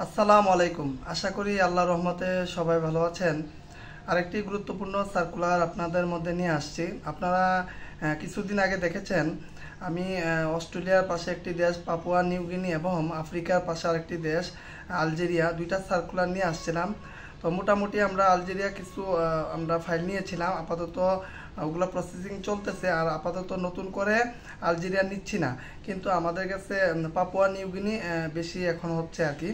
আসসালামু আলাইকুম। আশা করি আল্লাহর রহমতে সবাই ভালো আছেন। আরেকটি গুরুত্বপূর্ণ সার্কুলার আপনাদের মধ্যে নিয়ে আসছি। আপনারা কিছুদিন আগে দেখেছেন আমি অস্ট্রেলিয়ার পাশে একটি দেশ পাপুয়া নিউ গিনি এবং আফ্রিকার পাশে আরেকটি দেশ আলজেরিয়া, দুইটা সার্কুলার নিয়ে আসছিলাম। তো মোটামুটি আমরা আলজেরিয়া কিছু আমরা ফাইল নিয়েছিলাম, আপাতত ওগুলো প্রসেসিং চলতেছে। আর আপাতত নতুন করে আলজেরিয়া নিচ্ছি না, কিন্তু আমাদের কাছে পাপুয়া নিউ গিনি বেশি এখন হচ্ছে আর কি।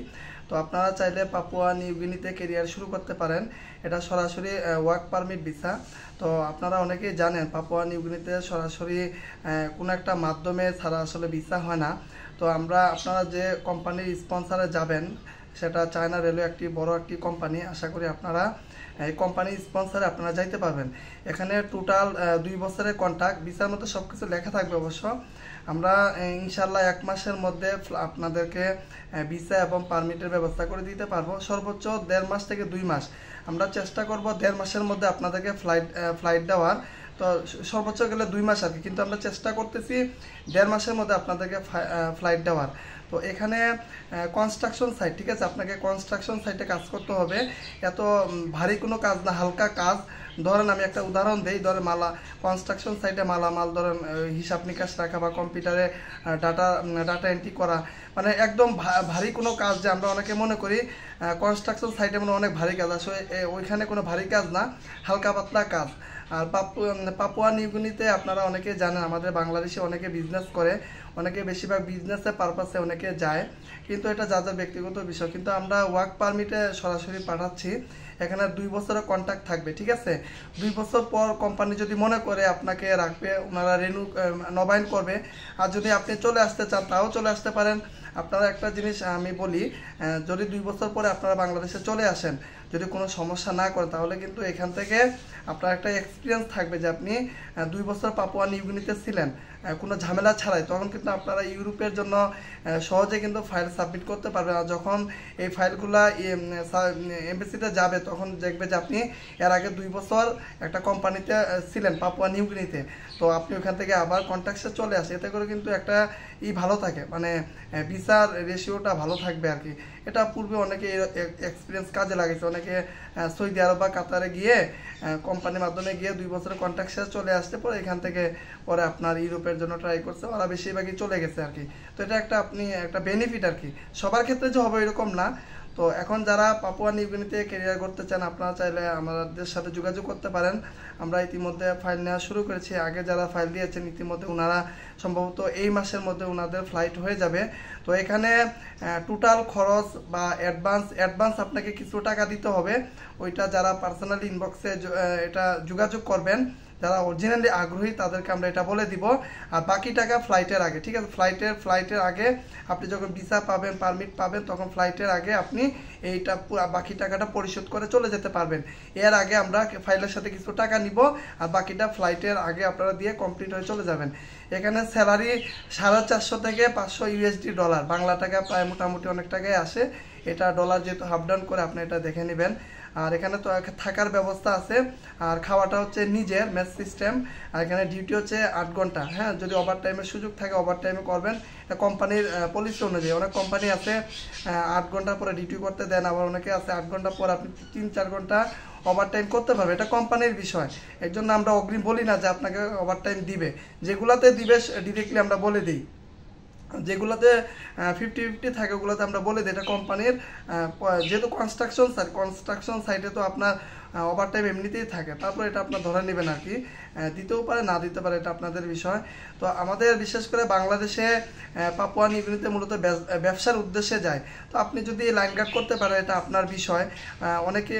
তো আপনারা চাইলে পাপুয়া নিউ গিনিতে কেরিয়ার শুরু করতে পারেন। এটা সরাসরি ওয়ার্ক পারমিট ভিসা। তো আপনারা অনেকেই জানেন পাপুয়া নিউ গিনিতে সরাসরি কোনো একটা মাধ্যমে ছাড়া আসলে ভিসা হয় না। তো আপনারা যে কোম্পানির স্পন্সরে যাবেন, সেটা চায়না রেলওয়ে একটি বড় একটি কোম্পানি। আশা করি আপনারা এই কোম্পানির স্পন্সরে আপনারা যাইতে পারবেন। এখানে টোটাল 2 বছরের কন্ট্রাক্ট, ভিসার মধ্যে সব কিছু লেখা থাকবে অবশ্য। আমরা ইনশাল্লাহ 1 মাসের মধ্যে আপনাদেরকে ভিসা এবং পারমিটের ব্যবস্থা করে দিতে পারবো। সর্বোচ্চ 1.5 মাস থেকে 2 মাস আমরা চেষ্টা করব 1.5 মাসের মধ্যে আপনাদেরকে ফ্লাইট দেওয়ার। তো সর্বোচ্চ গেলে 2 মাস আর কি, কিন্তু আমরা চেষ্টা করতেছি 1.5 মাসের মধ্যে আপনাদেরকে ফ্লাইট দেওয়ার। তো এখানে কনস্ট্রাকশন সাইট, ঠিক আছে, আপনাকে কনস্ট্রাকশন সাইটে কাজ করতে হবে। এত ভারী কোনো কাজ না, হালকা কাজ। ধরেন আমি একটা উদাহরণ দিই, ধরেন কনস্ট্রাকশন সাইটে মালামাল ধরেন হিসাব নিকাশ রাখা বা কম্পিউটারে ডাটা এন্ট্রি করা, মানে একদম ভারী কোনো কাজ। যে আমরা অনেকে মনে করি কনস্ট্রাকশন সাইটে মানে অনেক ভারী কাজ, আসলে ওইখানে কোনো ভারী কাজ না, হালকা পাতলা কাজ। আর পাপুয়া নিউ গিনিতে আপনারা অনেকে জানেন আমাদের বাংলাদেশে অনেকে বিজনেস করে, অনেকে বেশিরভাগ বিজনেসের পারপাসে অনেকে যায়, কিন্তু এটা যাদের ব্যক্তিগত বিষয়। কিন্তু আমরা ওয়ার্ক পারমিটে সরাসরি পাঠাচ্ছি। এখানে 2 বছরের কন্ট্রাক্ট থাকবে, ঠিক আছে। 2 বছর পর কোম্পানি যদি মনে করে আপনাকে রাখবে, ওনারা নবায়ন করবে। আর যদি আপনি চলে আসতে চান তাও চলে আসতে পারেন। আপনারা একটা জিনিস আমি বলি, যদি 2 বছর পরে আপনারা বাংলাদেশে চলে আসেন, যদি কোনো সমস্যা না করে, তাহলে কিন্তু এখান থেকে আপনার একটা এক্সপিরিয়েন্স থাকবে যে আপনি 2 বছর পাপুয়া নিউ গিনিতে ছিলেন কোনো ঝামেলা ছাড়াই। তখন কিন্তু আপনারা ইউরোপের জন্য সহজে কিন্তু ফাইল সাবমিট করতে পারবেন। আর যখন এই ফাইলগুলা এমবেসিতে যাবে, তখন দেখবে যে আপনি এর আগে 2 বছর একটা কোম্পানিতে ছিলেন পাপুয়া নিউ গিনিতে। তো আপনি ওখান থেকে আবার কন্ট্রাক্টে চলে আসে, এতে করে কিন্তু একটা ভালো থাকে, মানে ভিসার রেশিওটা ভালো থাকবে আর কি। এটা পূর্বে অনেকে এক্সপিরিয়েন্স কাজে লাগেছে, অনেকে সৌদি আরব বা কাতারে গিয়ে কোম্পানির মাধ্যমে গিয়ে 2 বছরের কন্ট্রাক্ট শেষ চলে আসতে পরে এখান থেকে পরে আপনার ইউরোপের জন্য ট্রাই করছে, ওরা বেশিরভাগই চলে গেছে আর কি। তো এটা একটা বেনিফিট আর কি, সবার ক্ষেত্রে যে হবে এরকম না। তো এখন যারা পাপুয়া নিউ গিনিতে ক্যারিয়ার করতে চান, আপনারা চাইলে আমাদের সাথে যোগাযোগ করতে পারেন। আমরা ইতিমধ্যে ফাইল নেওয়া শুরু করেছি। আগে যারা ফাইল দিয়েছেন ইতিমধ্যে ওনারা সম্ভবত এই মাসের মধ্যে ওনাদের ফ্লাইট হয়ে যাবে। তো এখানে টোটাল খরচ বা অ্যাডভান্স আপনাকে কিছু টাকা দিতে হবে। ওইটা যারা পার্সোনালি ইনবক্সে এটা যোগাযোগ করবেন, যারা অরিজিনালি আগ্রহী তাদেরকে আমরা এটা বলে দিব। আর বাকি টাকা ফ্লাইটের আগে, ঠিক আছে, ফ্লাইটের আগে আপনি যখন ভিসা পাবেন, পারমিট পাবেন, তখন ফ্লাইটের আগে আপনি এইটা বাকি টাকাটা পরিশোধ করে চলে যেতে পারবেন। এর আগে আমরা ফাইলের সাথে কিছু টাকা নিব, আর বাকিটা ফ্লাইটের আগে আপনারা দিয়ে কমপ্লিট হয়ে চলে যাবেন। এখানে স্যালারি 450 থেকে 500 ইউএসডি ডলার, বাংলা টাকা প্রায় মোটামুটি অনেক টাকায় আসে। এটা ডলার যেহেতু হাফ ডাউন করে আপনি এটা দেখে নেবেন। আর এখানে তো থাকার ব্যবস্থা আছে, আর খাওয়াটা হচ্ছে নিজের মেস সিস্টেম। আর এখানে ডিউটি হচ্ছে 8 ঘন্টা। হ্যাঁ, যদি ওভার টাইমের সুযোগ থাকে ওভার টাইমে করবেন, কোম্পানির পলিসি অনুযায়ী। অনেক কোম্পানি আছে 8 ঘন্টা পরে ডিউটি করতে দেন, আবার অনেকে আছে 8 ঘন্টা পর আপনি 3-4 ঘন্টা ওভার টাইম করতে পারবে। এটা কোম্পানির বিষয়, এর জন্য আমরা অগ্রিম বলি না যে আপনাকে ওভার টাইম দিবে। যেগুলাতে দিবে ডিরেক্টলি আমরা বলে দিই, যেগুলোতে 50-50 থাকে ওগুলোতে আমরা বলে দিই। এটা কোম্পানির, যেহেতু কনস্ট্রাকশন সাইটে তো আপনার ওভার টাইম এমনিতেই থাকে। তারপর এটা আপনার ধরে নেবেন আর কি, দিতেও পারে না দিতে পারে, এটা আপনাদের বিষয়। তো আমাদের বিশেষ করে বাংলাদেশে পাপুয়া নিউ গিনিতে মূলত ব্যবসার উদ্দেশ্যে যায়। তো আপনি যদি লাইন গার্ড করতে পারেন এটা আপনার বিষয়। অনেকে,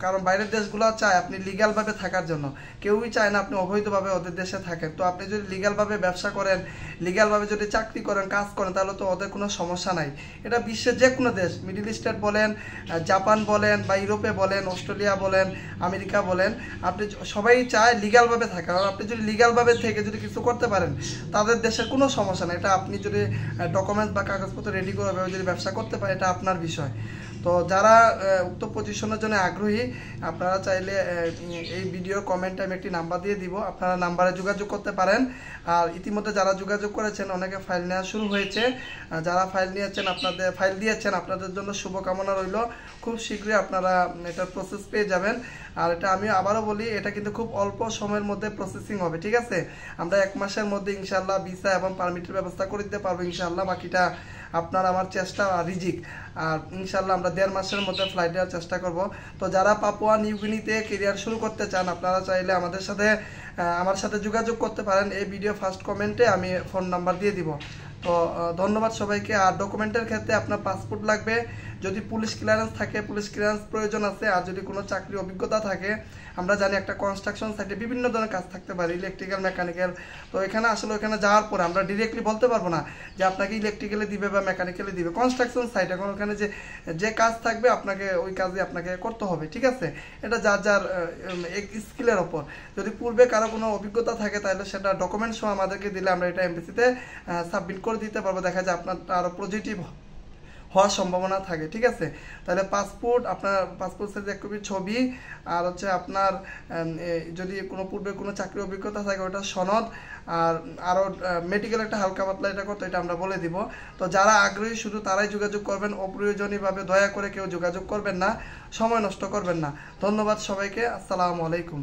কারণ বাইরের দেশগুলো চায় আপনি লিগ্যালভাবে থাকার জন্য, কেউই চায় না আপনি অবৈধভাবে ওদের দেশে থাকেন। তো আপনি যদি লিগ্যালভাবে ব্যবসা করেন, লিগ্যালভাবে যদি চাকরি করেন, কাজ করেন, তাহলে তো ওদের কোনো সমস্যা নাই। এটা বিশ্বের যে কোনো দেশ, মিডল ইস্টের বলেন, জাপান বলেন, বা ইউরোপে বলেন, অস্ট্রেলিয়া বলেন, আমেরিকা বলেন, আপনি সবাই চায় লিগ্যালভাবে থাকা। আর আপনি যদি লিগ্যালভাবে থেকে যদি কিছু করতে পারেন, তাদের দেশের কোনো সমস্যা নেই। এটা আপনি যদি ডকুমেন্টস বা কাগজপত্র রেডি করে যদি ব্যবসা করতে পারেন, এটা আপনার বিষয়। তো যারা উক্ত পজিশনের জন্য আগ্রহী আপনারা চাইলে এই ভিডিওর কমেন্টে আমি একটি নাম্বার দিয়ে দিব, আপনারা নাম্বারে যোগাযোগ করতে পারেন। আর ইতিমধ্যে যারা যোগাযোগ করেছেন অনেকে ফাইল নেওয়া শুরু হয়েছে, যারা ফাইল দিয়েছেন আপনাদের জন্য শুভকামনা রইল। খুব শীঘ্রই আপনারা এটার প্রসেস পেয়ে যাবেন। আর এটা আমি আবারও বলি, এটা কিন্তু খুব অল্প সময়ের মধ্যে প্রসেসিং হবে, ঠিক আছে। আমরা 1 মাসের মধ্যে ইনশাআল্লাহ ভিসা এবং পারমিটের ব্যবস্থা করে দিতে পারবো ইনশাআল্লাহ। বাকিটা আপনার আমার চেষ্টা রিজিক। আর ইনশাআল্লাহ আমরা 1.5 মাসের মধ্যে ফ্লাইট দেওয়ার চেষ্টা করব। তো যারা পাপুয়া নিউ গিনিতে কেরিয়ার শুরু করতে চান আপনারা চাইলে আমার সাথে যোগাযোগ করতে পারেন। এই ভিডিও ফার্স্ট কমেন্টে আমি ফোন নাম্বার দিয়ে দিব। তো ধন্যবাদ সবাইকে। আর ডকুমেন্টের ক্ষেত্রে আপনার পাসপোর্ট লাগবে, যদি পুলিশ ক্লিয়ারেন্স থাকে পুলিশ ক্লিয়ারেন্স প্রয়োজন আছে, আর যদি কোনো চাকরির অভিজ্ঞতা থাকে, আমরা জানি একটা কনস্ট্রাকশন সাইটে বিভিন্ন ধরনের কাজ থাকতে পারে, ইলেকট্রিক্যাল, মেকানিক্যাল। তো এখানে যাওয়ার পরে আমরা ডিরেক্টলি বলতে পারবো না যে আপনাকে ইলেকট্রিক্যালি দিবে বা মেকানিক্যালি দিবে। কনস্ট্রাকশন সাইট, এখন ওখানে যে কাজ থাকবে আপনাকে ওই কাজই আপনাকে করতে হবে, ঠিক আছে। এটা যার স্কিলের ওপর। যদি পূর্বে কারো কোনো অভিজ্ঞতা থাকে তাহলে সেটা ডকুমেন্ট সহ আমাদেরকে দিলে আমরা এটা এমবেসিতে সাবমিট করে দিতে পারবো। দেখা যায় আপনার আরও পজিটিভ হওয়ার সম্ভাবনা থাকে, ঠিক আছে। তাহলে আপনার পাসপোর্ট সাইজ 1 কপি ছবি, আর হচ্ছে আপনার যদি পূর্বে কোনো চাকরির অভিজ্ঞতা থাকে ওটা সনদ, আর আরও মেডিকেল একটা হালকা পাতলা এটা করতে, এটা আমরা বলে দিব। তো যারা আগ্রহী শুধু তারাই যোগাযোগ করবেন, অপ্রয়োজনীয়ভাবে দয়া করে কেউ যোগাযোগ করবেন না, সময় নষ্ট করবেন না। ধন্যবাদ সবাইকে। আসসালামু আলাইকুম।